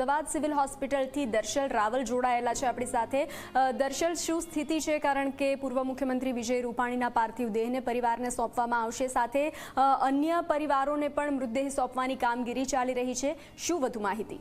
Ahmedabad civil હોસ્પિટલથી Darshal Raval જોડાયેલા છે આપણી સાથે। દર્શલ, શું સ્થિતિ છે? કારણ કે પૂર્વ મુખ્યમંત્રી વિજય રૂપાણીના પાર્થિવ દેહને પરિવારને સોંપવામાં આવશે, સાથે અન્ય પરિવારોને પણ મૃતદેહ સોંપવાની કામગીરી ચાલી રહી છે। શું વધુ માહિતી?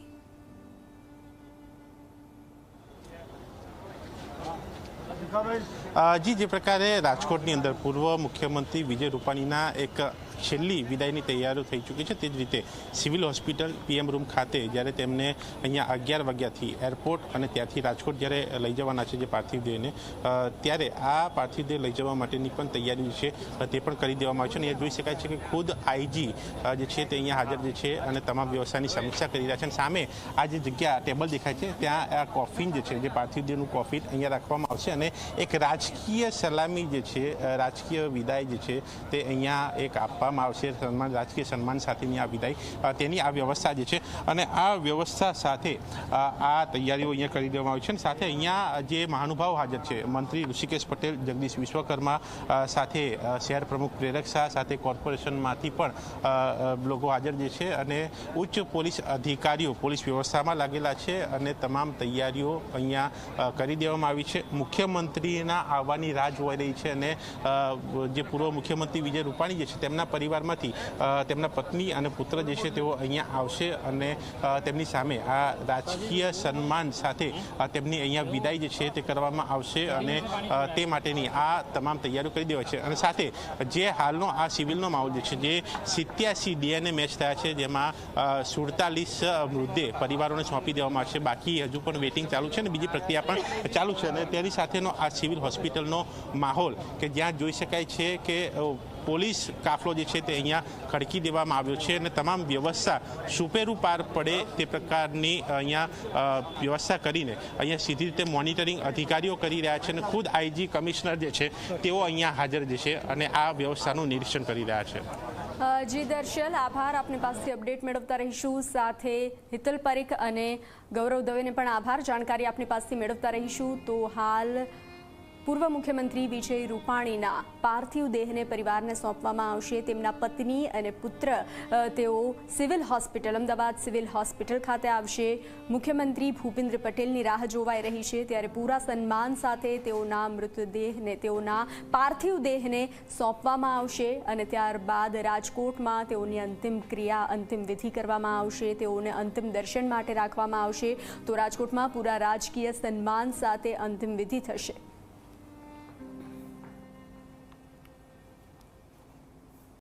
जी, जे प्रकारे राजकोटनी अंदर पूर्व मुख्यमंत्री विजय रूपाणीना एक छेल्ली विदायनी तैयारीओ थई चूकी छे। ते ज रीते सिविल होस्पिटल पीएम रूम खाते ज्यारे तेमने अहींया 11 वाग्याथी एरपोर्ट अने त्याथी राजकोट ज्यारे लई जवाना छे जे पार्थिव देहने, त्यारे आ पार्थिव देह लई जवा माटेनी पण तैयारी छे ते पण करी देवामां आवी छे। अहींया जोई शकाय छे के खुद आईजी जे छे ते अहींया हाजर जे छे अने तमाम व्यवस्थानी समीक्षा करी रह्या छे। सामे आ जे जग्या टेबल देखाय छे त्यां आ कॉफिन जे छे, जे पार्थिव देहनुं कॉफिन अहींया राखवामां आवशे अने एक राजकीय सलामी जे छे, राजकीय विदाय जे छे ते अहींया एक आपवामां आवशे। सन्मान, राजकीय सन्मान साथेनी आ विदाय तेनी आ व्यवस्था जे छे अने आ व्यवस्था साथे आ तैयारीओ अहींया करी देवामां आवी छे। साथे अहींया जे महानुभाव हाजर छे, मंत्री ऋषिकेश पटेल, जगदीश विश्वकर्मा, साथे शहर प्रमुख प्रेरक शाह, साथे कोर्पोरेशनमांथी पण लोको हाजर जे छे अने उच्च पोलीस अधिकारीओ पोलीस व्यवस्थामां लागेला छे अने तमाम तैयारीओ अहींया करी देवामां आवी छे। मुख्यमंत्रीना आवવાની રાહ જોઈ રહી છે અને જે પૂર્વ મુખ્યમંત્રી વિજય રૂપાણી જે છે તેમના પરિવારમાંથી તેમના પત્ની અને પુત્ર જે છે તેઓ અહીંયા આવશે અને તેમની સામે આ રાજકીય સન્માન સાથે તેમની અહીંયા વિદાય જે છે તે કરવામાં આવશે અને તે માટેની આ તમામ તૈયારીઓ કરી દેવાય છે। અને સાથે જે હાલનો આ સિવિલનો માહોલ જે છે, જે 87 ડીએનએ મેચ થયા છે, જેમાં 47 મૃતદેહ પરિવારોને સોંપી દેવામાં આવશે। બાકી હજુ પણ વેટિંગ ચાલુ છે અને બીજી પ્રક્રિયા પણ ચાલુ છે અને તેની સાથેનો આ સિવિલ હોસ્પિટલનો માહોલ કે જ્યાં જોઈ શકાય છે કે પોલીસ કાફલો જે છે તે અહીંયા ખડકી દેવામાં આવ્યો છે અને તમામ વ્યવસ્થા સુપેરું પાર પડે તે પ્રકારની અહીંયા વ્યવસ્થા કરીને અહીંયા સીધી રીતે મોનિટરિંગ અધિકારીઓ કરી રહ્યા છે અને ખુદ આઈજી કમિશનર જે છે તેઓ અહીંયા હાજર જે છે અને આ વ્યવસ્થાનું નિરીક્ષણ કરી રહ્યા છે। જી દર્શલ, આભાર। આપની પાસેથી અપડેટ મેળવતા રહીશું। સાથે હિતલ પરીખ અને ગૌરવ દવેને પણ આભાર। જાણકારી આપની પાસેથી મેળવતા રહીશું। તો હાલ પૂર્વ મુખ્યમંત્રી વિજય રૂપાણીના પાર્થિવ દેહને પરિવારને સોંપવામાં આવશે। તેમના પત્ની અને પુત્ર તેઓ civil hospital, Ahmedabad civil hospital ખાતે આવશે। મુખ્યમંત્રી ભૂપેન્દ્ર પટેલની રાહ જોવાઈ રહી છે, ત્યારે પૂરા સન્માન સાથે તેઓના મૃતદેહને, તેઓના પાર્થિવ દેહને સોંપવામાં આવશે અને ત્યારબાદ રાજકોટમાં તેઓની અંતિમ ક્રિયા, અંતિમ વિધિ કરવામાં આવશે। તેઓને અંતિમ દર્શન માટે રાખવામાં આવશે। તો રાજકોટમાં પૂરા રાજકીય સન્માન સાથે અંતિમ વિધિ થશે।